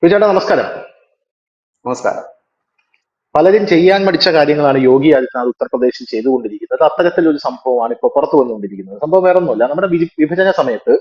ചേട്ടാ നമസ്കാരം. നമസ്കാരം. പലരും ചെയ്യാൻ മടിച്ച കാര്യങ്ങളാണ് യോഗി ആദിത്യനാഥ് ഉത്തർപ്രദേശിൽ ചെയ്തുകൊണ്ടിരിക്കുന്നത്. അത്തരത്തിലൊരു സംഭവമാണ് ഇപ്പോൾ പുറത്തു വന്നുകൊണ്ടിരിക്കുന്നത്. സംഭവം വേറൊന്നുമല്ല, നമ്മുടെ വിഭജന സമയത്ത്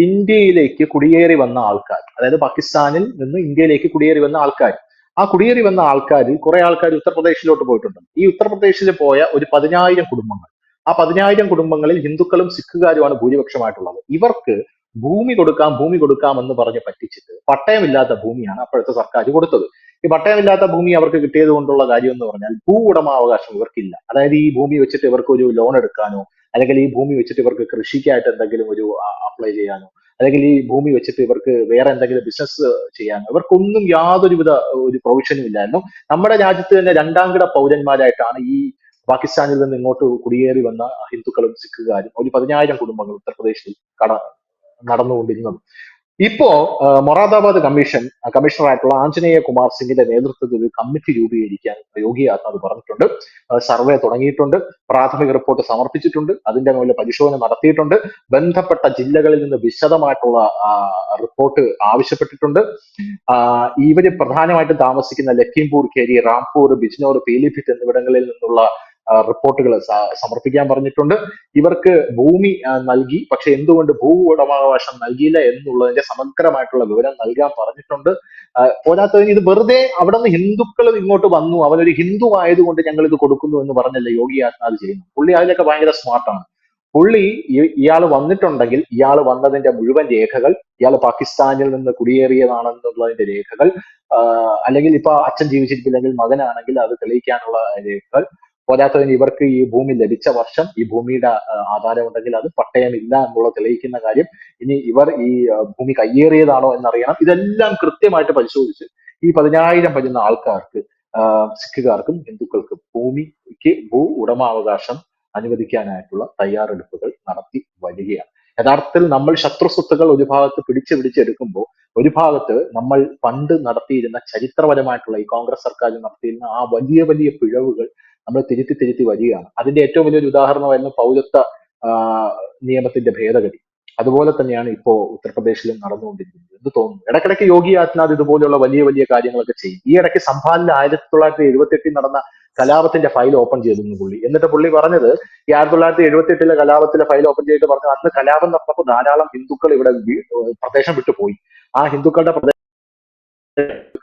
ഇന്ത്യയിലേക്ക് കുടിയേറി വന്ന ആൾക്കാർ, അതായത് പാകിസ്ഥാനിൽ നിന്ന് ഇന്ത്യയിലേക്ക് കുടിയേറി വന്ന ആൾക്കാർ, ആ കുടിയേറി വന്ന ആൾക്കാരിൽ കുറെ ആൾക്കാർ ഉത്തർപ്രദേശിലോട്ട് പോയിട്ടുണ്ട്. ഈ ഉത്തർപ്രദേശിൽ പോയ ഒരു 10,000 കുടുംബങ്ങൾ, ആ 10,000 കുടുംബങ്ങളിൽ ഹിന്ദുക്കളും സിഖുകാരുമാണ് ഭൂരിപക്ഷമായിട്ടുള്ളത്. ഇവർക്ക് ഭൂമി കൊടുക്കാം എന്ന് പറഞ്ഞ് പറ്റിച്ചിട്ട് പട്ടയമില്ലാത്ത ഭൂമിയാണ് അപ്പോഴത്തെ സർക്കാർ കൊടുത്തത്. ഈ പട്ടയമില്ലാത്ത ഭൂമി അവർക്ക് കിട്ടിയത് കൊണ്ടുള്ള കാര്യം എന്ന് പറഞ്ഞാൽ ഭൂ ഉടമാവകാശം ഇവർക്കില്ല. അതായത് ഈ ഭൂമി വെച്ചിട്ട് ഇവർക്ക് ഒരു ലോൺ എടുക്കാനോ, അല്ലെങ്കിൽ ഈ ഭൂമി വെച്ചിട്ട് ഇവർക്ക് കൃഷിക്കായിട്ട് എന്തെങ്കിലും ഒരു അപ്ലൈ ചെയ്യാനോ, അല്ലെങ്കിൽ ഈ ഭൂമി വെച്ചിട്ട് ഇവർക്ക് വേറെ എന്തെങ്കിലും ബിസിനസ് ചെയ്യാനോ, ഇവർക്കൊന്നും യാതൊരുവിധ ഒരു പ്രൊവിഷനും ഇല്ലായിരുന്നു. നമ്മുടെ രാജ്യത്ത് തന്നെ രണ്ടാം കിട പൗരന്മാരായിട്ടാണ് ഈ പാകിസ്ഥാനിൽ നിന്ന് ഇങ്ങോട്ട് കുടിയേറി വന്ന ഹിന്ദുക്കളും സിഖുകാരും ഒരു 10,000 കുടുംബങ്ങൾ ഉത്തർപ്രദേശിൽ കട നടന്നുകൊണ്ടിരുന്നത്. ഇപ്പോ മൊറാദാബാദ് കമ്മീഷണറായിട്ടുള്ള ആഞ്ജനേയ കുമാർ സിംഗിന്റെ നേതൃത്വത്തിൽ ഒരു കമ്മിറ്റി രൂപീകരിക്കാൻ യോഗി ആദിത്യനാഥ് പറഞ്ഞിട്ടുണ്ട്. സർവേ തുടങ്ങിയിട്ടുണ്ട്, പ്രാഥമിക റിപ്പോർട്ട് സമർപ്പിച്ചിട്ടുണ്ട്, അതിന്റെ മുകളിൽ പരിശോധന നടത്തിയിട്ടുണ്ട്, ബന്ധപ്പെട്ട ജില്ലകളിൽ നിന്ന് വിശദമായിട്ടുള്ള റിപ്പോർട്ട് ആവശ്യപ്പെട്ടിട്ടുണ്ട്. ഇവര് പ്രധാനമായിട്ടും താമസിക്കുന്ന ലഖീംപൂർ ഖേരി, റാംപൂർ, ബിജ്നോർ, പീലിഭിത്ത് എന്നിവിടങ്ങളിൽ നിന്നുള്ള റിപ്പോർട്ടുകൾ സമർപ്പിക്കാൻ പറഞ്ഞിട്ടുണ്ട്. ഇവർക്ക് ഭൂമി നൽകി, പക്ഷെ എന്തുകൊണ്ട് ഭൂ ഉടമാവകാശം നൽകിയില്ല എന്നുള്ളതിന്റെ സമഗ്രമായിട്ടുള്ള വിവരം നൽകാൻ പറഞ്ഞിട്ടുണ്ട്. പോരാത്തതിന് ഇത് വെറുതെ അവിടെ നിന്ന് ഹിന്ദുക്കൾ ഇങ്ങോട്ട് വന്നു, അവനൊരു ഹിന്ദു ആയതുകൊണ്ട് ഞങ്ങൾ ഇത് കൊടുക്കുന്നു എന്ന് പറഞ്ഞല്ലേ യോഗി ആദിത്യനാഥ് ചെയ്യുന്നു. പുള്ളി അതിലൊക്കെ ഭയങ്കര സ്മാർട്ടാണ്. പുള്ളി ഇയാൾ വന്നിട്ടുണ്ടെങ്കിൽ ഇയാൾ വന്നതിന്റെ മുഴുവൻ രേഖകൾ, ഇയാൾ പാകിസ്ഥാനിൽ നിന്ന് കുടിയേറിയതാണെന്നുള്ളതിന്റെ രേഖകൾ, അല്ലെങ്കിൽ ഇപ്പൊ അച്ഛൻ ജീവിച്ചിരിക്കില്ലെങ്കിൽ മകനാണെങ്കിൽ അത് തെളിയിക്കാനുള്ള രേഖകൾ, പോരാത്തതിന് ഇവർക്ക് ഈ ഭൂമി ലഭിച്ച വർഷം, ഈ ഭൂമിയുടെ ആധാരം ഉണ്ടെങ്കിൽ അത് പട്ടയമില്ല എന്നുള്ള തെളിയിക്കുന്ന കാര്യം, ഇനി ഇവർ ഈ ഭൂമി കയ്യേറിയതാണോ എന്നറിയണം. ഇതെല്ലാം കൃത്യമായിട്ട് പരിശോധിച്ച് ഈ 10,000 വരുന്ന ആൾക്കാർക്ക്, സിഖുകാർക്കും ഹിന്ദുക്കൾക്കും ഭൂമിക്ക് ഭൂ ഉടമാവകാശം അനുവദിക്കാനായിട്ടുള്ള തയ്യാറെടുപ്പുകൾ നടത്തി വരികയാണ്. യഥാർത്ഥത്തിൽ നമ്മൾ ശത്രു സ്വത്തുകൾ ഒരു ഭാഗത്ത് പിടിച്ചെടുക്കുമ്പോൾ, ഒരു ഭാഗത്ത് നമ്മൾ പണ്ട് നടത്തിയിരുന്ന ചരിത്രപരമായിട്ടുള്ള ഈ കോൺഗ്രസ് സർക്കാർ നടത്തിയിരുന്ന ആ വലിയ വലിയ പിഴവുകൾ നമ്മൾ തിരുത്തി വരികയാണ്. അതിന്റെ ഏറ്റവും വലിയൊരു ഉദാഹരണമായിരുന്നു പൗരത്വ ആ, നിയമത്തിന്റെ ഭേദഗതി. അതുപോലെ തന്നെയാണ് ഇപ്പോ ഉത്തർപ്രദേശിലും നടന്നുകൊണ്ടിരിക്കുന്നത്. എന്ത് തോന്നുന്നു? ഇടയ്ക്കിടയ്ക്ക് യോഗി ആദിത്യനാഥ് ഇതുപോലെയുള്ള വലിയ വലിയ കാര്യങ്ങളൊക്കെ ചെയ്യും. ഈ ഇടയ്ക്ക് സംഭാലിൽ 1978 നടന്ന കലാപത്തിന്റെ ഫയൽ ഓപ്പൺ ചെയ്തിരുന്നു പുള്ളി. എന്നിട്ട് പുള്ളി പറഞ്ഞത്, ഈ 1978 കലാപത്തിലെ ഫയൽ ഓപ്പൺ ചെയ്തിട്ട് പറഞ്ഞു, അന്ന് കലാപം നടന്നപ്പോൾ ധാരാളം ഹിന്ദുക്കൾ ഇവിടെ പ്രദേശം വിട്ടുപോയി. ആ ഹിന്ദുക്കളുടെ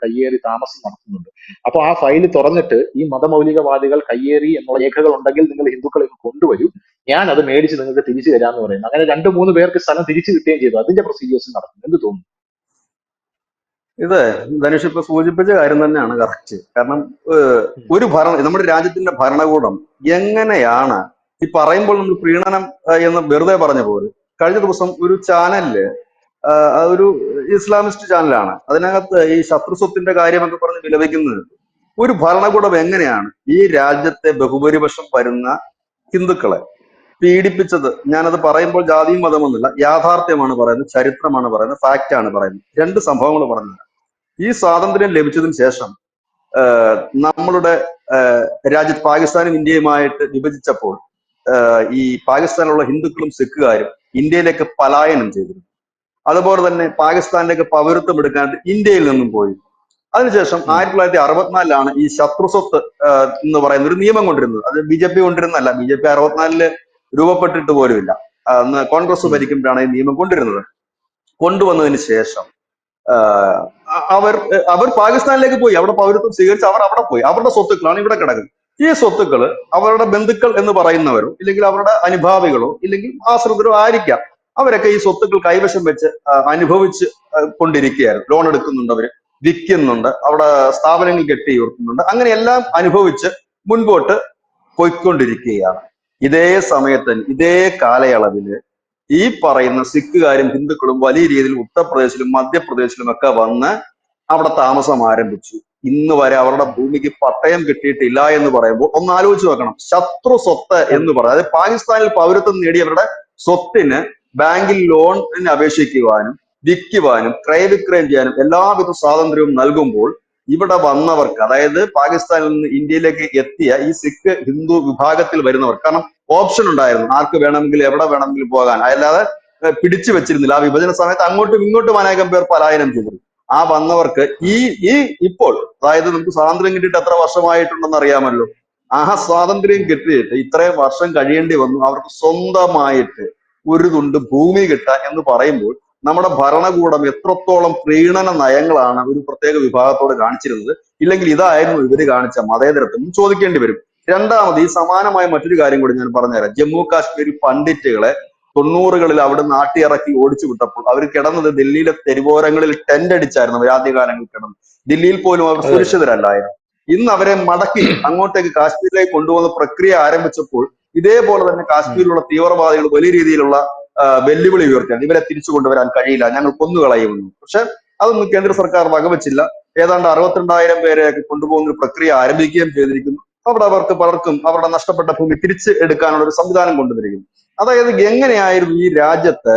കയ്യേറി താമസം നടത്തുന്നുണ്ട്. അപ്പൊ ആ ഫയൽ തുറന്നിട്ട് ഈ മതമൗലികവാദികൾ കയ്യേറി എന്നുള്ള രേഖകൾ ഉണ്ടെങ്കിൽ നിങ്ങൾ ഹിന്ദുക്കളെ കൊണ്ടുവരൂ, ഞാൻ അത് മേടിച്ച് നിങ്ങൾക്ക് തിരിച്ചു തരാമെന്ന് പറയുന്നു. അങ്ങനെ 2-3 പേർക്ക് സ്ഥലം തിരിച്ചു കിട്ടുകയും ചെയ്തു. അതിന്റെ പ്രൊസീജിയേഴ്സ് നടക്കുന്നു. എന്ത് തോന്നുന്നു? ഇത് ധനുഷ് ഇപ്പൊ സൂചിപ്പിച്ച കാര്യം തന്നെയാണ് കറക്റ്റ്. കാരണം ഉം. ഒരു നമ്മുടെ രാജ്യത്തിന്റെ ഭരണകൂടം എങ്ങനെയാണ് ഈ പറയുമ്പോൾ നമ്മൾ പ്രീണനം എന്ന് വെറുതെ പറഞ്ഞ പോലെ, കഴിഞ്ഞ ദിവസം ഒരു ചാനലില് ഒരു ഇസ്ലാമിസ്റ്റ് ചാനലാണ്, അതിനകത്ത് ഈ ശത്രുസ്വത്തിന്റെ കാര്യമൊക്കെ പറഞ്ഞ് വിലപിക്കുന്നത്. ഒരു ഭരണകൂടം എങ്ങനെയാണ് ഈ രാജ്യത്തെ ബഹുഭൂരിപക്ഷം വരുന്ന ഹിന്ദുക്കളെ പീഡിപ്പിച്ചത്? ഞാനത് പറയുമ്പോൾ ജാതിയും മതമൊന്നുമില്ല, യാഥാർത്ഥ്യമാണ് പറയുന്നത്, ചരിത്രമാണ് പറയുന്നത്, ഫാക്റ്റ് ആണ് പറയുന്നത്. രണ്ട് സംഭവങ്ങൾ പറഞ്ഞത്. ഈ സ്വാതന്ത്ര്യം ലഭിച്ചതിന് ശേഷം നമ്മളുടെ രാജ്യത്ത് പാകിസ്ഥാനും ഇന്ത്യയുമായിട്ട് വിഭജിച്ചപ്പോൾ ഈ പാകിസ്ഥാനിലുള്ള ഹിന്ദുക്കളും സിഖുകാരും ഇന്ത്യയിലേക്ക് പലായനം ചെയ്തിരുന്നു. അതുപോലെ തന്നെ പാകിസ്ഥാനിലേക്ക് പൗരത്വം എടുക്കാൻ ഇന്ത്യയിൽ നിന്നും പോയി. അതിനുശേഷം ഉം. 1964 ഈ ശത്രുസ്വത്ത് എന്ന് പറയുന്ന ഒരു നിയമം കൊണ്ടിരുന്നത്. അത് BJP കൊണ്ടിരുന്നല്ല, BJP 64 രൂപപ്പെട്ടിട്ട് പോലുമില്ല. അന്ന് കോൺഗ്രസ് ഉം. ഭരിക്കുമ്പോഴാണ് ഈ നിയമം കൊണ്ടിരുന്നത്. കൊണ്ടുവന്നതിന് ശേഷം ആഹ് അവർ അവർ പാകിസ്ഥാനിലേക്ക് പോയി, അവിടെ പൗരത്വം സ്വീകരിച്ച് അവർ അവിടെ പോയി. അവരുടെ സ്വത്തുക്കളാണ് ഇവിടെ കിടക്കുന്നത്. ഈ സ്വത്തുക്കള് അവരുടെ ബന്ധുക്കൾ എന്ന് പറയുന്നവരോ, ഇല്ലെങ്കിൽ അവരുടെ അനുഭാവികളോ, ഇല്ലെങ്കിൽ ആശ്രിതരോ ആയിരിക്കാം, അവരൊക്കെ ഈ സ്വത്തുക്കൾ കൈവശം വെച്ച് അനുഭവിച്ച് കൊണ്ടിരിക്കുകയായിരുന്നു. ലോൺ എടുക്കുന്നുണ്ട്, അവര് വിൽക്കുന്നുണ്ട്, അവിടെ സ്ഥാപനങ്ങൾ കെട്ടി ഉയർത്തുന്നുണ്ട്, അങ്ങനെ എല്ലാം അനുഭവിച്ച് മുൻപോട്ട് പോയിക്കൊണ്ടിരിക്കുകയാണ്. ഇതേ സമയത്ത് ഇതേ കാലയളവില് ഈ പറയുന്ന സിഖുകാരും ഹിന്ദുക്കളും വലിയ രീതിയിൽ ഉത്തർപ്രദേശിലും മധ്യപ്രദേശിലും ഒക്കെ വന്ന് അവിടെ താമസം ആരംഭിച്ചു. ഇന്ന് വരെ അവരുടെ ഭൂമിക്ക് പട്ടയം കിട്ടിയിട്ടില്ല എന്ന് പറയുമ്പോൾ ഒന്ന് ആലോചിച്ച് നോക്കണം. ശത്രു സ്വത്ത് അതെ. എന്ന് പറയുന്നത്, അതായത് പാകിസ്ഥാനിൽ പൗരത്വം നേടിയവരുടെ സ്വത്തിന് ബാങ്കിൽ ലോണിന് അപേക്ഷിക്കുവാനും വിൽക്കുവാനും ക്രയവിക്രയം ചെയ്യാനും എല്ലാവിധ സ്വാതന്ത്ര്യവും നൽകുമ്പോൾ ഇവിടെ വന്നവർക്ക്, അതായത് പാകിസ്ഥാനിൽ നിന്ന് ഇന്ത്യയിലേക്ക് എത്തിയ ഈ സിഖ് ഹിന്ദു വിഭാഗത്തിൽ വരുന്നവർ, കാരണം ഓപ്ഷൻ ഉണ്ടായിരുന്നു, ആർക്ക് വേണമെങ്കിലും എവിടെ വേണമെങ്കിലും പോകാൻ, അല്ലാതെ പിടിച്ചു വെച്ചിരുന്നില്ല. ആ വിഭജന സമയത്ത് അങ്ങോട്ടും ഇങ്ങോട്ടും അനേകം പേർ പലായനം ചെയ്തിരുന്നു. ആ വന്നവർക്ക് ഈ ഈ ഇപ്പോൾ, അതായത് നമുക്ക് സ്വാതന്ത്ര്യം കിട്ടിയിട്ട് എത്ര വർഷമായിട്ടുണ്ടെന്ന് അറിയാമല്ലോ. ആ സ്വാതന്ത്ര്യം കിട്ടിയിട്ട് ഇത്രയും വർഷം കഴിയേണ്ടി വന്നു അവർക്ക് സ്വന്തമായിട്ട് ഒരു തുണ്ട് ഭൂമി കിട്ടാൻ എന്ന് പറയുമ്പോൾ നമ്മുടെ ഭരണകൂടം എത്രത്തോളം പ്രീണന നയങ്ങളാണ് ഒരു പ്രത്യേക വിഭാഗത്തോട് കാണിച്ചിരുന്നത്. ഇല്ലെങ്കിൽ ഇതായിരുന്നു ഇവര് കാണിച്ച മതേതരത്വം ചോദിക്കേണ്ടി വരും. രണ്ടാമത് ഈ സമാനമായ മറ്റൊരു കാര്യം കൂടി ഞാൻ പറഞ്ഞുതരാം. ജമ്മു കാശ്മീർ പണ്ഡിറ്റുകളെ 90കളിൽ അവിടെ നാട്ടിയിറക്കി ഓടിച്ചു വിട്ടപ്പോൾ അവർ കിടന്നത് ദില്ലിയിലെ തെരുവോരങ്ങളിൽ ടെന്റ് അടിച്ചായിരുന്നു അവർ ആദ്യകാലങ്ങളിൽ കിടന്നത്. ദില്ലിയിൽ പോലും അവർ അതെ അതെ. സുരക്ഷിതരല്ലായിരുന്നു. ഇന്ന് അവരെ മടക്കി അങ്ങോട്ടേക്ക് കാശ്മീരിലേക്ക് കൊണ്ടുപോകുന്ന പ്രക്രിയ ആരംഭിച്ചപ്പോൾ ഇതേപോലെ തന്നെ കാശ്മീരിലുള്ള തീവ്രവാദികൾ വലിയ രീതിയിലുള്ള വെല്ലുവിളി ഉയർത്തിയാണ് ഇവരെ തിരിച്ചു കൊണ്ടുവരാൻ കഴിയില്ല, ഞങ്ങൾ കൊന്നുകളയുമെന്ന്. പക്ഷെ അതൊന്നും കേന്ദ്ര സർക്കാർ വകവെച്ചില്ല. ഏതാണ്ട് 62,000 പേരെയൊക്കെ കൊണ്ടുപോകുന്ന ഒരു പ്രക്രിയ ആരംഭിക്കുകയും ചെയ്തിരിക്കുന്നു. അവിടെ അവർക്ക് പലർക്കും അവരുടെ നഷ്ടപ്പെട്ട ഭൂമി തിരിച്ച് എടുക്കാനുള്ള ഒരു സംവിധാനം കൊണ്ടുവന്നിരിക്കുന്നു. അതായത് എങ്ങനെയായിരുന്നു ഈ രാജ്യത്ത്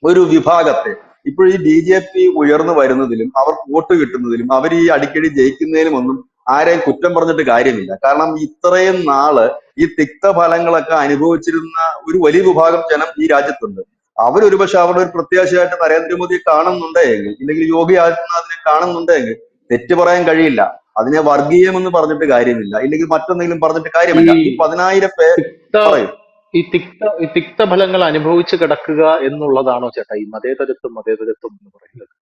ഒരു വിഭാഗത്തെ, ഇപ്പോൾ ഈ BJP ഉയർന്നു വരുന്നതിലും അവർക്ക് വോട്ട് കിട്ടുന്നതിലും അവർ ഈ അടിക്കടി ജയിക്കുന്നതിലും ഒന്നും ആരെയും കുറ്റം പറഞ്ഞിട്ട് കാര്യമില്ല. കാരണം ഇത്രയും നാള് ഈ തിക്തഫലങ്ങളൊക്കെ അനുഭവിച്ചിരുന്ന ഒരു വലിയ വിഭാഗം ജനം ഈ രാജ്യത്തുണ്ട്. അവരൊരുപക്ഷെ അവരുടെ ഒരു പ്രത്യാശയായിട്ട് നരേന്ദ്രമോദിയെ കാണുന്നുണ്ടെങ്കിൽ, ഇല്ലെങ്കിൽ യോഗി ആദിത്യനാഥിനെ കാണുന്നുണ്ടെങ്കിൽ തെറ്റ് പറയാൻ കഴിയില്ല. അതിനെ വർഗീയം എന്ന് പറഞ്ഞിട്ട് കാര്യമില്ല, ഇല്ലെങ്കിൽ മറ്റെന്തെങ്കിലും പറഞ്ഞിട്ട് ഈ കാര്യമില്ല. ഈ 10,000 പേർ തിക്ത പറയും. ഈ തിക്തഫലങ്ങൾ അനുഭവിച്ച് കിടക്കുക എന്നുള്ളതാണോ ചേട്ടാ ഈ മതേതരത്വം മതേതരത്വം എന്ന് പറയുന്നത്?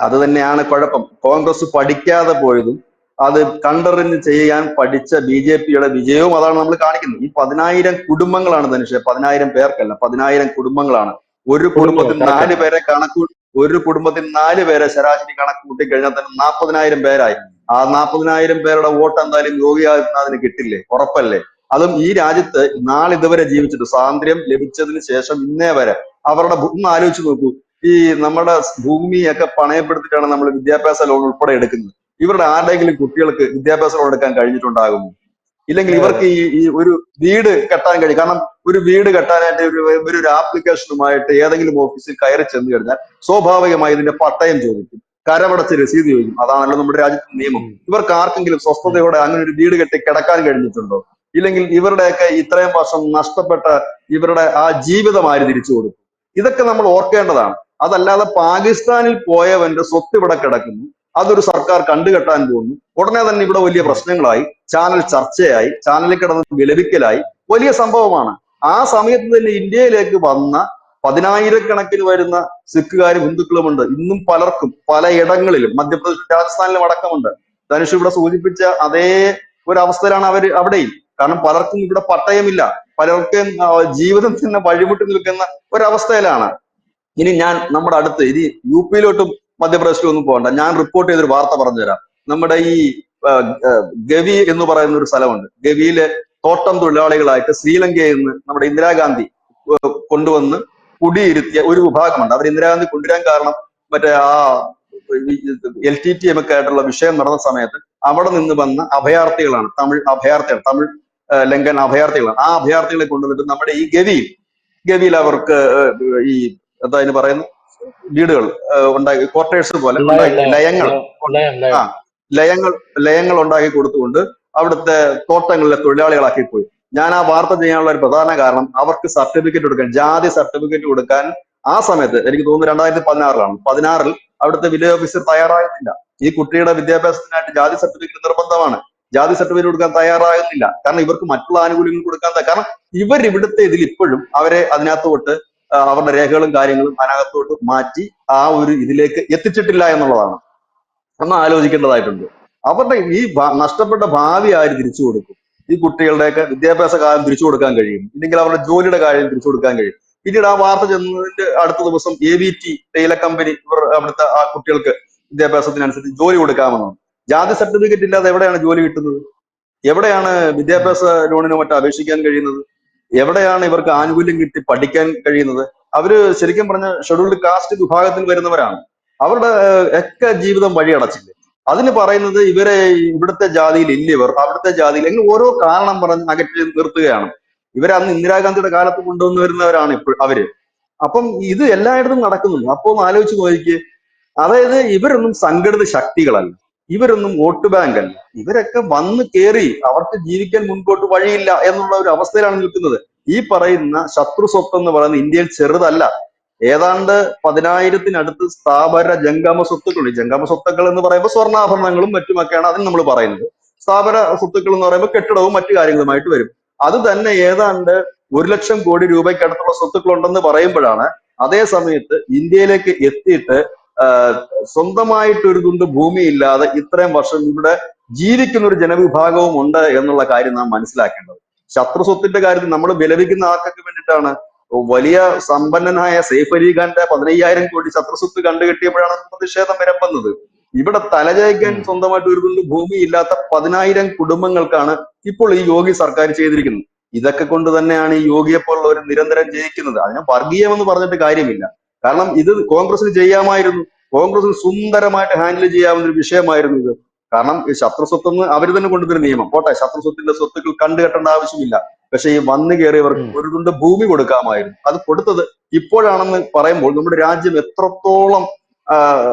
അത് തന്നെയാണ് കുഴപ്പം. കോൺഗ്രസ് പഠിക്കാതെ പോയതും അത് കണ്ടറിഞ്ഞ് ചെയ്യാൻ പഠിച്ച BJPയുടെ വിജയവും അതാണ് നമ്മൾ കാണിക്കുന്നത്. ഈ 10,000 കുടുംബങ്ങളാണ് ധനുഷ്, 10,000 പേർക്കല്ല, 10,000 കുടുംബങ്ങളാണ്. ഒരു കുടുംബങ്ങൾ കുടുംബത്തിൽ കറക്റ്റ് 4 ആണ്. പേരെ കണക്ക് ഒരു കുടുംബത്തിൽ 4 പേരെ ശരാശരി കണക്ക് കൂട്ടി കഴിഞ്ഞാൽ തന്നെ 40,000 പേരായി. ആ 40,000 പേരുടെ വോട്ട് എന്തായാലും യോഗി ആദിത്യനാഥിന് കിട്ടില്ലേ? ഉറപ്പല്ലേ? അതും ഈ രാജ്യത്ത് നാളിതുവരെ ജീവിച്ചിട്ട് സ്വാതന്ത്ര്യം ലഭിച്ചതിന് ശേഷം ഇന്നേ വരെ അവരുടെ ഒന്ന് ആലോചിച്ച് നോക്കൂ. ഈ നമ്മുടെ ഭൂമിയൊക്കെ പണയപ്പെടുത്തിയിട്ടാണ് നമ്മൾ വിദ്യാഭ്യാസ ലോൺ ഉൾപ്പെടെ എടുക്കുന്നത്. ഇവരുടെ ആരുടെയെങ്കിലും കുട്ടികൾക്ക് വിദ്യാഭ്യാസ ലോൺ എടുക്കാൻ കഴിഞ്ഞിട്ടുണ്ടാകുമോ? ഇല്ലെങ്കിൽ അതെ അതെ. ഇവർക്ക് ഈ ഒരു വീട് കെട്ടാൻ കഴിയും. കാരണം ഒരു വീട് കെട്ടാനായിട്ട് ഒരു ആപ്ലിക്കേഷനുമായിട്ട് ഏതെങ്കിലും ഓഫീസിൽ കയറി ചെന്ന് കഴിഞ്ഞാൽ സ്വാഭാവികമായി ഇതിന്റെ പട്ടയം ചോദിക്കും, കരമടച്ച് രസീത് ചോദിക്കും. അതാണല്ലോ നമ്മുടെ രാജ്യത്തെ നിയമം. ഉം, ഇവർക്ക് ആർക്കെങ്കിലും ഉം. സ്വസ്ഥതയോടെ അങ്ങനെ ഒരു വീട് കെട്ടി കിടക്കാൻ കഴിഞ്ഞിട്ടുണ്ടോ? ഇല്ലെങ്കിൽ ഇവരുടെയൊക്കെ ഇത്രയും വർഷം നഷ്ടപ്പെട്ട ഇവരുടെ ആ ജീവിതം ആര് തിരിച്ചു കൊടുക്കും? ഇതൊക്കെ നമ്മൾ ഓർക്കേണ്ടതാണ്. അതല്ലാതെ പാകിസ്ഥാനിൽ പോയവന്റെ സ്വത്ത് ഇവിടെ കിടക്കുന്നു, അതൊരു സർക്കാർ കണ്ടുകെട്ടാൻ പോകുന്നു, ഉടനെ തന്നെ ഇവിടെ വലിയ ഉം. പ്രശ്നങ്ങളായി, ചാനൽ ചർച്ചയായി, ചാനലിൽ കിടന്ന് വിലപിക്കലായി, വലിയ സംഭവമാണ്. ആ സമയത്ത് തന്നെ ഇന്ത്യയിലേക്ക് വന്ന 10,000-കണക്കിന് വരുന്ന സിഖുകാരും ഹിന്ദുക്കളുമുണ്ട്. ഇന്നും പലർക്കും പലയിടങ്ങളിലും മധ്യപ്രദേശിലും രാജസ്ഥാനിലും അടക്കമുണ്ട്. ധനുഷ് ഇവിടെ സൂചിപ്പിച്ച അതേ ഒരു അവസ്ഥയിലാണ് അവർ അവിടെയും. കാരണം പലർക്കും ഇവിടെ പട്ടയമില്ല, പലർക്കും ജീവിതം തന്നെ വഴിമുട്ടി നിൽക്കുന്ന ഒരവസ്ഥയിലാണ്. ഇനി ഞാൻ നമ്മുടെ അടുത്ത് ഇനി UP-ലോട്ടും മധ്യപ്രദേശിലും ഒന്നും പോകണ്ട, ഞാൻ റിപ്പോർട്ട് ചെയ്തൊരു വാർത്ത പറഞ്ഞുതരാം. നമ്മുടെ ഈ ആ, ആ, ഗവി എന്ന് പറയുന്ന ഒരു സ്ഥലമുണ്ട്. ഗവിയിലെ തോട്ടം തൊഴിലാളികളായിട്ട് ശ്രീലങ്കയിൽ നിന്ന് നമ്മുടെ ഇന്ദിരാഗാന്ധി കൊണ്ടുവന്ന് കുടിയിരുത്തിയ ഒരു വിഭാഗമുണ്ട്. അവർ ഇന്ദിരാഗാന്ധി കൊണ്ടുവരാൻ കാരണം മറ്റേ ആ LTTE ഒക്കെ ആയിട്ടുള്ള വിഷയം നടന്ന സമയത്ത് അവിടെ നിന്ന് വന്ന അഭയാർത്ഥികളാണ്, തമിഴ് അഭയാർത്ഥികൾ, തമിഴ് ലങ്കൻ അഭയാർത്ഥികളാണ്. ആ അഭയാർത്ഥികളെ കൊണ്ടുവന്നിട്ട് നമ്മുടെ ഈ ഗവിയിൽ അവർക്ക് ഈ എന്താ അതിന് പറയുന്ന വീടുകൾ ഉണ്ടാക്കി, ക്വാർട്ടേഴ്സ് പോലെ ലയം ഉണ്ടാക്കി, ലയം ലയങ്ങൾ ലയം ആ ലയം. ലയങ്ങൾ ലയങ്ങൾ ഉണ്ടാക്കി കൊടുത്തുകൊണ്ട് അവിടുത്തെ തോട്ടങ്ങളിലെ തൊഴിലാളികളാക്കി പോയി. ഞാൻ ആ വാർത്ത ചെയ്യാനുള്ള ഒരു പ്രധാന കാരണം അവർക്ക് സർട്ടിഫിക്കറ്റ് കൊടുക്കാൻ, ജാതി സർട്ടിഫിക്കറ്റ് കൊടുക്കാൻ ആ സമയത്ത് എനിക്ക് തോന്നുന്നു 2016 16 അവിടുത്തെ വില്ലേജ് ഓഫീസർ തയ്യാറാകുന്നില്ല. ഈ കുട്ടിയുടെ വിദ്യാഭ്യാസത്തിനായിട്ട് ജാതി സർട്ടിഫിക്കറ്റ് നിർബന്ധമാണ്. ജാതി സർട്ടിഫിക്കറ്റ് കൊടുക്കാൻ തയ്യാറാകുന്നില്ല. കാരണം ഇവർക്ക് മറ്റുള്ള ആനുകൂല്യങ്ങൾ കൊടുക്കാൻ കാരണം ഇവർ ഇവിടുത്തെ ഇതിൽ ഇപ്പോഴും അവരെ അതിനകത്തോട്ട് അവരുടെ രേഖകളും കാര്യങ്ങളും അതിനകത്തോട്ട് മാറ്റി ആ ഒരു ഇതിലേക്ക് എത്തിച്ചിട്ടില്ല എന്നുള്ളതാണ്. ഒന്ന് ആലോചിക്കേണ്ടതായിട്ടുണ്ട്. അവരുടെ ഈ നഷ്ടപ്പെട്ട ഭാവി ആര് തിരിച്ചു കൊടുക്കും? ഈ കുട്ടികളുടെയൊക്കെ വിദ്യാഭ്യാസ കാലം തിരിച്ചു കൊടുക്കാൻ കഴിയും, ഇല്ലെങ്കിൽ അവരുടെ ജോലിയുടെ കാര്യം തിരിച്ചു കൊടുക്കാൻ കഴിയും? പിന്നീട് ആ വാർത്ത ചെന്നതിന്റെ അടുത്ത ദിവസം AVT തേയില കമ്പനി ഇവർ അവിടുത്തെ ആ കുട്ടികൾക്ക് വിദ്യാഭ്യാസത്തിനനുസരിച്ച് ജോലി കൊടുക്കാമെന്നാണ്. ജാതി സർട്ടിഫിക്കറ്റ് ഇല്ലാതെ എവിടെയാണ് ജോലി കിട്ടുന്നത്? എവിടെയാണ് ഉം. വിദ്യാഭ്യാസ ലോണിനോ മറ്റോ അപേക്ഷിക്കാൻ കഴിയുന്നത്? എവിടെയാണ് ഇവർക്ക് ആനുകൂല്യം കിട്ടി പഠിക്കാൻ കഴിയുന്നത്? അവര് ശരിക്കും പറഞ്ഞ ഷെഡ്യൂൾഡ് കാസ്റ്റ് വിഭാഗത്തിൽ വരുന്നവരാണ്. അവരുടെ ഒക്കെ ജീവിതം വഴിയടച്ചില്ലേ? അതിന് പറയുന്നത് ഇവരെ ഇവിടുത്തെ ജാതിയിൽ ഇല്ല, ഇവർ അവിടുത്തെ ജാതിയിൽ, എങ്ങനെ ഓരോ കാരണം പറഞ്ഞ് അകറ്റി നിർത്തുകയാണ്. ഇവരെ അന്ന് ഇന്ദിരാഗാന്ധിയുടെ കാലത്ത് കൊണ്ടുവന്നു വരുന്നവരാണ് ഇപ്പോൾ അവര്. അപ്പം ഇത് എല്ലായിടത്തും നടക്കുന്നുണ്ട്. അപ്പൊ ഒന്ന് ആലോചിച്ച് നോക്കിയേ. അതായത് ഇവരൊന്നും സംഘടിത ശക്തികളല്ല, ഇവരൊന്നും വോട്ട് ബാങ്ക് അല്ല. ഇവരൊക്കെ വന്ന് കേറി അവർക്ക് ജീവിക്കാൻ മുൻപോട്ട് വഴിയില്ല എന്നുള്ള ഒരു അവസ്ഥയിലാണ് നിൽക്കുന്നത്. ഈ പറയുന്ന ശത്രു സ്വത്ത് എന്ന് പറയുന്നത് ഇന്ത്യയിൽ ചെറുതല്ല. ഏതാണ്ട് 10,000-നടുത്ത് സ്ഥാപന ജംഗമ സ്വത്തുക്കൾ. ഈ ജംഗമ സ്വത്തുക്കൾ എന്ന് പറയുമ്പോൾ സ്വർണ്ണാഭരണങ്ങളും മറ്റുമൊക്കെയാണ് അതിന് നമ്മൾ പറയുന്നത്. സ്ഥാപന സ്വത്തുക്കൾ എന്ന് പറയുമ്പോൾ കെട്ടിടവും മറ്റു കാര്യങ്ങളുമായിട്ട് വരും. അത് തന്നെ ഏതാണ്ട് 1,00,000 കോടി രൂപയ്ക്കടുത്തുള്ള സ്വത്തുക്കൾ ഉണ്ടെന്ന് പറയുമ്പോഴാണ് അതേ സമയത്ത് ഇന്ത്യയിലേക്ക് എത്തിയിട്ട് സ്വന്തമായിട്ട് ഒരു തുണ്ട് ഭൂമി ഇല്ലാതെ ഇത്രയും വർഷം ഇവിടെ ജീവിക്കുന്ന ഒരു ജനവിഭാഗവും ഉണ്ട് എന്നുള്ള കാര്യം നാം മനസ്സിലാക്കേണ്ടത്. ശത്രുസ്വത്തിന്റെ കാര്യത്തിൽ നമ്മൾ വിലപിക്കുന്ന ആർക്കൊക്കെ വേണ്ടിയിട്ടാണ്? വലിയ സമ്പന്നനായ സെയ്ഫ് അലി ഖാന്റെ 15,000 കോടി ശത്രുസ്വത്ത് കണ്ടുകെട്ടിയപ്പോഴാണ് പ്രതിഷേധം വരമ്പുന്നത്. ഇവിടെ തലചായ്ക്കാൻ ഉം. സ്വന്തമായിട്ട് ഒരു തുണ്ട് ഭൂമി ഇല്ലാത്ത 10,000 കുടുംബങ്ങൾക്കാണ് ഇപ്പോൾ ഈ യോഗി സർക്കാർ ചെയ്തിരിക്കുന്നത്. ഇതൊക്കെ കൊണ്ട് തന്നെയാണ് ഈ യോഗിയെ പോലുള്ളവർ നിരന്തരം ജയിക്കുന്നത്. അതിനെ വർഗീയം എന്ന് പറഞ്ഞിട്ട് കാര്യമില്ല. കാരണം ഇത് കോൺഗ്രസിന് ചെയ്യാമായിരുന്നു. കോൺഗ്രസിന് സുന്ദരമായിട്ട് ഹാൻഡിൽ ചെയ്യാവുന്ന ഒരു വിഷയമായിരുന്നു ഇത്. കാരണം ഈ ശത്രുസ്വത്തെന്ന് അവർ തന്നെ കൊണ്ടുവരുന്ന നിയമം പോട്ടെ, ശത്രുസ്വത്തിന്റെ സ്വത്തുക്കൾ കണ്ടുകെട്ടേണ്ട ആവശ്യമില്ല. പക്ഷെ ഈ വന്നു കയറിയവർക്ക് ഉം. ഒരു തുണ്ട് ഭൂമി കൊടുക്കാമായിരുന്നു. അത് കൊടുത്തത് ഇപ്പോഴാണെന്ന് പറയുമ്പോൾ നമ്മുടെ രാജ്യം എത്രത്തോളം ആ,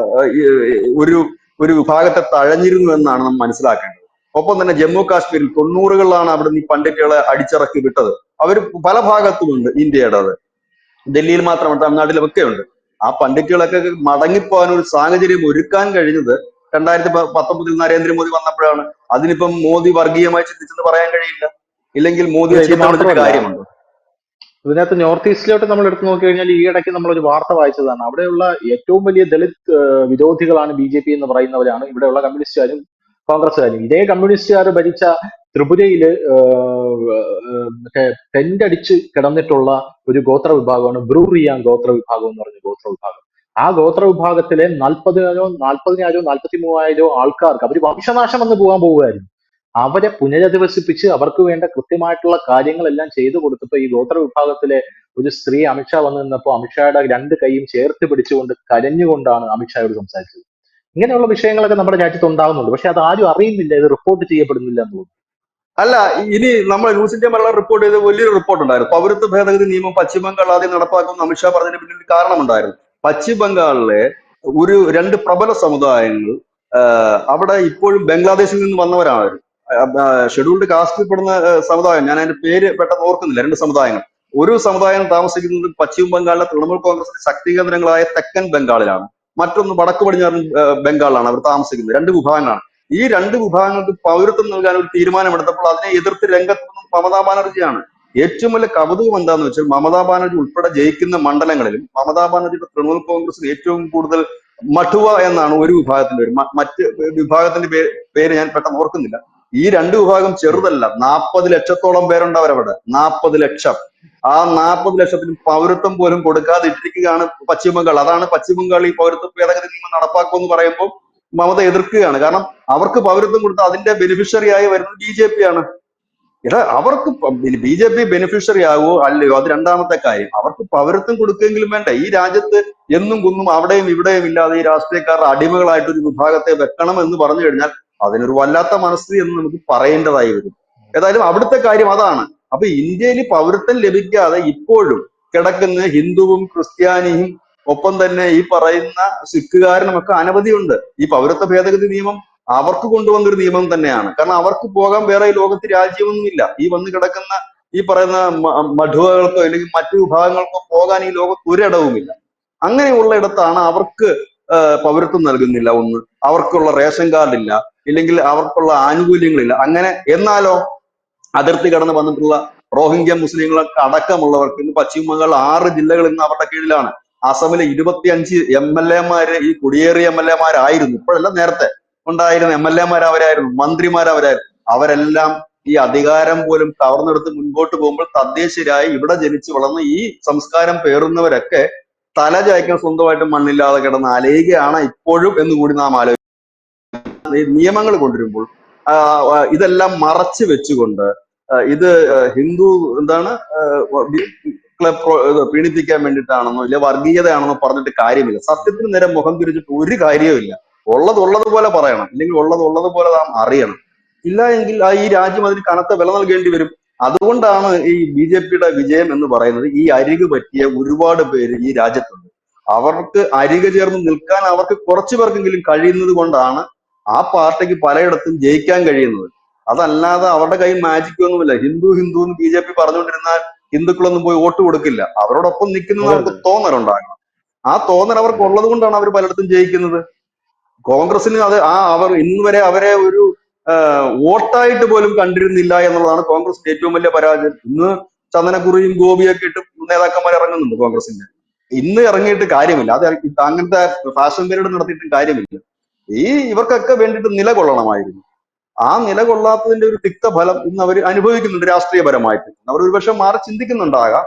ഈ ഒരു ഒരു വിഭാഗത്തെ തഴഞ്ഞിരുന്നു എന്നാണ് നാം മനസ്സിലാക്കേണ്ടത്. ഒപ്പം തന്നെ ജമ്മു കാശ്മീരിൽ 90-കളിലാണ് അവിടെ നിന്ന് ഈ പണ്ഡിറ്റുകളെ അടിച്ചിറക്കി വിട്ടത്. അവർ പല ഭാഗത്തുമുണ്ട് ഇന്ത്യയുടെ. അത് ഡൽഹിയിൽ മാത്രമല്ല, തമിഴ്നാട്ടിലും ഒക്കെ ഉണ്ട്. ആ പണ്ഡിറ്റുകളൊക്കെ മടങ്ങിപ്പോകാൻ ഒരു സാഹചര്യം ഒരുക്കാൻ കഴിഞ്ഞത് 2019 നരേന്ദ്രമോദി വന്നപ്പോഴാണ്. അതിനിപ്പം മോദി വർഗീയമായി ചിന്തിച്ചെന്ന് പറയാൻ കഴിയില്ല. ഇല്ലെങ്കിൽ മോദിയെ അല്ല, ഇത് ചീത്ത വിളിച്ചിട്ട് മാത്രമല്ല, കാര്യമുണ്ടോ? ഇതിനകത്ത് നോർത്ത് ഈസ്റ്റിലോട്ട് നമ്മൾ എടുത്തു നോക്കി കഴിഞ്ഞാൽ ഈ ഇടയ്ക്ക് നമ്മളൊരു വാർത്ത വായിച്ചതാണ്. അവിടെയുള്ള ഏറ്റവും വലിയ ദളിത് വിരോധികളാണ് BJP എന്ന് പറയുന്നവരാണ് ഇവിടെയുള്ള കമ്മ്യൂണിസ്റ്റുകാരും കോൺഗ്രസ്സുകാരും. ഇതേ കമ്മ്യൂണിസ്റ്റുകാർ ഭരിച്ച ത്രിപുരയില് മറ്റേ ടെന്റ് അടിച്ച് കിടന്നിട്ടുള്ള ഒരു ഗോത്ര വിഭാഗമാണ് ബ്രൂറിയാങ് ഗോത്ര വിഭാഗം എന്ന് പറഞ്ഞ ഗോത്ര വിഭാഗം. ആ ഗോത്ര വിഭാഗത്തിലെ 40,000 ആൾക്കാർക്ക് അവർ വംശനാശം വന്ന് പോകാൻ പോവുകയായിരുന്നു. അവരെ പുനരധിവസിപ്പിച്ച് അവർക്ക് വേണ്ട കൃത്യമായിട്ടുള്ള കാര്യങ്ങളെല്ലാം ചെയ്തു കൊടുത്തപ്പോ ഈ ഗോത്ര വിഭാഗത്തിലെ ഒരു സ്ത്രീ അമിത്ഷാ വന്നു നിന്നപ്പോ അമിത്ഷായുടെ രണ്ട് കൈയും ചേർത്ത് പിടിച്ചുകൊണ്ട് കരഞ്ഞുകൊണ്ടാണ് അമിത്ഷായോട് സംസാരിച്ചത്. ഇങ്ങനെയുള്ള വിഷയങ്ങളൊക്കെ നമ്മുടെ രാജ്യത്ത് ഉണ്ടാകുന്നുണ്ട്. പക്ഷെ അത് ആരും അറിയുന്നില്ല, ഇത് റിപ്പോർട്ട് ചെയ്യപ്പെടുന്നില്ല എന്നുള്ളത്. അല്ല, ഇനി നമ്മൾ ന്യൂസ് ഇന്ത്യ മലയാളം റിപ്പോർട്ട് ചെയ്ത വലിയൊരു റിപ്പോർട്ട് ഉണ്ടായിരുന്നു. പൗരത്വ ഭേദഗതി നിയമം പശ്ചിമ ബംഗാൾ ആദ്യം നടപ്പാക്കുമെന്ന് അമിത്ഷാ പറഞ്ഞതിന് പിന്നിൽ ഒരു കാരണമുണ്ടായിരുന്നു. പശ്ചിമ ബംഗാളിലെ രണ്ട് പ്രബല സമുദായങ്ങൾ അവിടെ ഇപ്പോഴും ബംഗ്ലാദേശിൽ നിന്ന് വന്നവരാണ് അവർ. ഷെഡ്യൂൾഡ് കാസ്റ്റിൽ പെടുന്ന സമുദായം, ഞാൻ അതിന്റെ പേര് പെട്ടെന്ന് ഓർക്കുന്നില്ല. രണ്ട് സമുദായങ്ങൾ. ഒരു സമുദായം താമസിക്കുന്നത് പശ്ചിമ ബംഗാളിലെ തൃണമൂൽ കോൺഗ്രസിന്റെ ശക്തി കേന്ദ്രങ്ങളായ തെക്കൻ ബംഗാളിലാണ്. മറ്റൊന്ന് വടക്ക് പടിഞ്ഞാറൻ ബംഗാളിലാണ് അവർ താമസിക്കുന്നത്. രണ്ട് വിഭാഗങ്ങളാണ്. ഈ രണ്ട് വിഭാഗങ്ങൾക്ക് പൗരത്വം നൽകാൻ ഒരു തീരുമാനമെടുത്തപ്പോൾ അതിനെ എതിർത്ത് രംഗത്ത് വന്നത് മമതാ ബാനർജിയാണ്. ഏറ്റവും വലിയ കൗതുകം എന്താന്ന് വെച്ചാൽ മമതാ ബാനർജി ഉൾപ്പെടെ ജയിക്കുന്ന മണ്ഡലങ്ങളിലും മമതാ ബാനർജിയുടെ തൃണമൂൽ കോൺഗ്രസിൽ ഏറ്റവും കൂടുതൽ മഠുവ എന്നാണ് ഒരു വിഭാഗത്തിന്റെ പേര്. മറ്റ് വിഭാഗത്തിന്റെ പേര് ഞാൻ പെട്ടെന്ന് ഓർക്കുന്നില്ല. ഈ രണ്ട് വിഭാഗം ചെറുതല്ല. 40 ലക്ഷത്തോളം പേരുണ്ട് അവരവിടെ. 40 ലക്ഷം. ആ 40 ലക്ഷത്തിന് പൗരത്വം പോലും കൊടുക്കാതെ ഇട്ടിരിക്കുകയാണ് പശ്ചിമ ബംഗാൾ. അതാണ് പശ്ചിമ ബംഗാൾ ഈ പൗരത്വ ഭേദഗതി നിയമം നടപ്പാക്കുമെന്ന് പറയുമ്പോൾ മമത എതിർക്കുകയാണ്. കാരണം അവർക്ക് പൗരത്വം കൊടുത്ത അതിന്റെ ബെനിഫിഷ്യറി ആയി വരുന്നത് BJP ആണ്. അവർക്ക് BJP ബെനിഫിഷ്യറി ആകുമോ അല്ലയോ അത് രണ്ടാമത്തെ കാര്യം. അവർക്ക് പൗരത്വം കൊടുക്കെങ്കിലും വേണ്ട. ഈ രാജ്യത്ത് എന്നും കുന്നും അവിടെയും ഇവിടെയും ഇല്ലാതെ ഈ രാഷ്ട്രീയക്കാരുടെ അടിമകളായിട്ട് ഒരു വിഭാഗത്തെ വെക്കണം എന്ന് പറഞ്ഞു കഴിഞ്ഞാൽ അതിനൊരു വല്ലാത്ത മനസ്ഥിതി എന്ന് നമുക്ക് പറയേണ്ടതായി വരും. ഏതായാലും അവിടുത്തെ കാര്യം അതാണ്. അപ്പൊ ഇന്ത്യയിൽ പൗരത്വം ലഭിക്കാതെ ഇപ്പോഴും കിടക്കുന്ന ഹിന്ദുവും ക്രിസ്ത്യാനിയും ഒപ്പം തന്നെ ഈ പറയുന്ന സിഖുകാരനും ഒക്കെ അനവധിയുണ്ട്. ഈ പൗരത്വ ഭേദഗതി നിയമം അവർക്ക് കൊണ്ടുവന്നൊരു നിയമം തന്നെയാണ്. കാരണം അവർക്ക് പോകാൻ വേറെ ഈ ലോകത്ത് രാജ്യമൊന്നുമില്ല. ഈ വന്ന് കിടക്കുന്ന ഈ പറയുന്ന മഠുവകൾക്കോ അല്ലെങ്കിൽ മറ്റു വിഭാഗങ്ങൾക്കോ പോകാൻ ഈ ലോകത്ത് ഒരിടവുമില്ല. അങ്ങനെയുള്ള ഇടത്താണ് അവർക്ക് പൗരത്വം നൽകുന്നില്ല. ഒന്ന്, അവർക്കുള്ള റേഷൻ കാർഡ് ഇല്ല, ഇല്ലെങ്കിൽ അവർക്കുള്ള ആനുകൂല്യങ്ങളില്ല. അങ്ങനെ എന്നാലോ അതിർത്തി കടന്ന് വന്നിട്ടുള്ള റോഹിംഗ്യ മുസ്ലിങ്ങളൊക്കെ അടക്കമുള്ളവർക്ക് ഇന്ന് പശ്ചിമ ബംഗാൾ 6 ജില്ലകൾ ഇന്ന് അവരുടെ കീഴിലാണ്. അസമിലെ 25 MLA-മാര് ഈ കുടിയേറിയ MLA-മാരായിരുന്നു. ഇപ്പോഴല്ല, നേരത്തെ ഉണ്ടായിരുന്ന MLA-മാർ അവരായിരുന്നു, മന്ത്രിമാർ അവരായിരുന്നു. അവരെല്ലാം ഈ അധികാരം പോലും കവർന്നെടുത്ത് മുൻപോട്ട് പോകുമ്പോൾ തദ്ദേശീയരായി ഇവിടെ ജനിച്ചു വളർന്ന് ഈ സംസ്കാരം പേറുന്നവരൊക്കെ തല ചായ്ക്കാൻ സ്വന്തമായിട്ട് മണ്ണില്ലാതെ കിടന്ന് അലയുകയാണ് ഇപ്പോഴും എന്നുകൂടി നാം ആലോചിക്കും. നിയമങ്ങൾ കൊണ്ടുവരുമ്പോൾ ഇതെല്ലാം മറച്ചു വെച്ചുകൊണ്ട് ഇത് ഹിന്ദു എന്താണ് പീഡിപ്പിക്കാൻ വേണ്ടിയിട്ടാണെന്നോ ഇല്ല വർഗീയതയാണെന്നോ പറഞ്ഞിട്ട് കാര്യമില്ല. സത്യത്തിന് നേരെ മുഖം തിരിച്ചിട്ട് ഒരു കാര്യവുമില്ല. ഉള്ളതുപോലെ പറയണം, ഇല്ലെങ്കിൽ ഉള്ളതുപോലെ നാം അറിയണം. ഇല്ല എങ്കിൽ ഈ രാജ്യം അതിന് കനത്ത വില നൽകേണ്ടി വരും. അതുകൊണ്ടാണ് ഈ BJP-യുടെ വിജയം എന്ന് പറയുന്നത്. ഈ അരികു പറ്റിയ ഒരുപാട് പേര് ഈ രാജ്യത്തുണ്ട്. അവർക്ക് അരികെ ചേർന്ന് നിൽക്കാൻ അവർക്ക് കുറച്ചു പേർക്കെങ്കിലും കഴിയുന്നത് കൊണ്ടാണ് ആ പാർട്ടിക്ക് പലയിടത്തും ജയിക്കാൻ കഴിയുന്നത്. അതല്ലാതെ അവരുടെ കയ്യിൽ മാജിക് ഒന്നുമില്ല. ഹിന്ദു ഹിന്ദു എന്ന് BJP പറഞ്ഞുകൊണ്ടിരുന്നാൽ ഹിന്ദുക്കളൊന്നും പോയി വോട്ട് കൊടുക്കില്ല. അവരോടൊപ്പം നിൽക്കുന്നത് അതെ അവർക്ക് അതെ തോന്നലുണ്ടാകണം. ആ തോന്നൽ അവർക്ക് അതെ ഉള്ളത് കൊണ്ടാണ് അവർ പലയിടത്തും ജയിക്കുന്നത്. കോൺഗ്രസിന് അത് അവർ ഇന്ന് വരെ അവരെ ഒരു വോട്ടായിട്ട് പോലും കണ്ടിരുന്നില്ല എന്നുള്ളതാണ് കോൺഗ്രസിന്റെ ഏറ്റവും വലിയ പരാജയം. ഇന്ന് ചന്ദനക്കുറിയും ഗോപിയൊക്കെ ഇട്ട് നേതാക്കന്മാർ ഇറങ്ങുന്നുണ്ട് കോൺഗ്രസിന്റെ. ഇന്ന് ഇറങ്ങിയിട്ട് കാര്യമില്ല. അത് അങ്ങനത്തെ ഫാഷൻ പീരീഡ് നടത്തിയിട്ടും കാര്യമില്ല. ഇവർക്കൊക്കെ വേണ്ടിയിട്ട് നിലകൊള്ളണമായിരുന്നു. ആ നിലകൊള്ളാത്തതിന്റെ ഒരു തിക്തഫലം ഇന്ന് അവർ അനുഭവിക്കുന്നുണ്ട് രാഷ്ട്രീയപരമായിട്ട്. അവർ ഒരുപക്ഷെ മാറി ചിന്തിക്കുന്നുണ്ടാകാം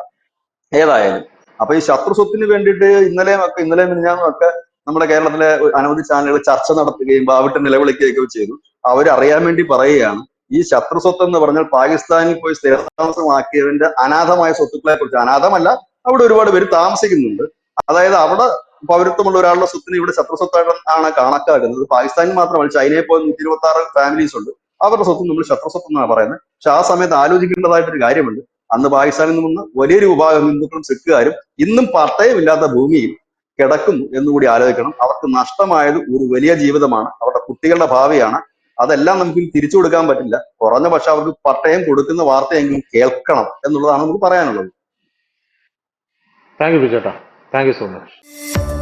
ഏതായാലും. അപ്പൊ ഈ ശത്രു സ്വത്തിന് വേണ്ടിയിട്ട് ഇന്നലെയും മിനിഞ്ഞാന്നും ഒക്കെ നമ്മുടെ കേരളത്തിലെ അനവധി ചാനലുകൾ ചർച്ച നടത്തുകയും വാവിട്ട് നിലവിളിക്കുകയൊക്കെ ചെയ്തു. അവരറിയാൻ വേണ്ടി പറയുകയാണ്, ഈ ശത്രു സ്വത്ത് എന്ന് പറഞ്ഞാൽ പാകിസ്ഥാനിൽ പോയി സ്ഥിരതാമസമാക്കിയവന്റെ അനാഥമായ സ്വത്തുക്കളെ കുറിച്ച്. അനാഥമല്ല, അവിടെ ഒരുപാട് പേര് താമസിക്കുന്നുണ്ട്. അതായത് അവിടെ പൗരത്വമുള്ള ഒരാളുടെ സ്വത്തിന് ഇവിടെ ശത്രു സ്വത്തായിട്ട് ആണ് കണക്കാക്കുന്നത്. പാകിസ്ഥാനിൽ മാത്രമല്ല, ചൈനയിൽ പോയി 126 ഫാമിലീസ് ഉണ്ട്. അവരുടെ സ്വത്ത് നമ്മൾ ശത്രു സ്വത്ത് എന്നാണ് പറയുന്നത്. പക്ഷെ ആ സമയത്ത് ആലോചിക്കേണ്ടതായിട്ടൊരു കാര്യമുണ്ട്. അന്ന് പാകിസ്ഥാനിൽ നിന്ന് വലിയൊരു വിഭാഗം ഹിന്ദുക്കളും സിഖുകാരും ഇന്നും പട്ടയമില്ലാത്ത ഭൂമിയിൽ കിടക്കുന്നു എന്നുകൂടി ആലോചിക്കണം. അവർക്ക് നഷ്ടമായത് ഒരു വലിയ ജീവിതമാണ്, അവരുടെ കുട്ടികളുടെ ഭാവിയാണ്. അതെല്ലാം നമുക്ക് തിരിച്ചു കൊടുക്കാൻ പറ്റില്ല. കുറഞ്ഞ പക്ഷെ അവർക്ക് പട്ടയം കൊടുക്കുന്ന വാർത്തയെങ്കിലും കേൾക്കണം എന്നുള്ളതാണ് നമുക്ക് പറയാനുള്ളത്. താങ്ക് യു ബിജേട്ടാ. Thank you so much.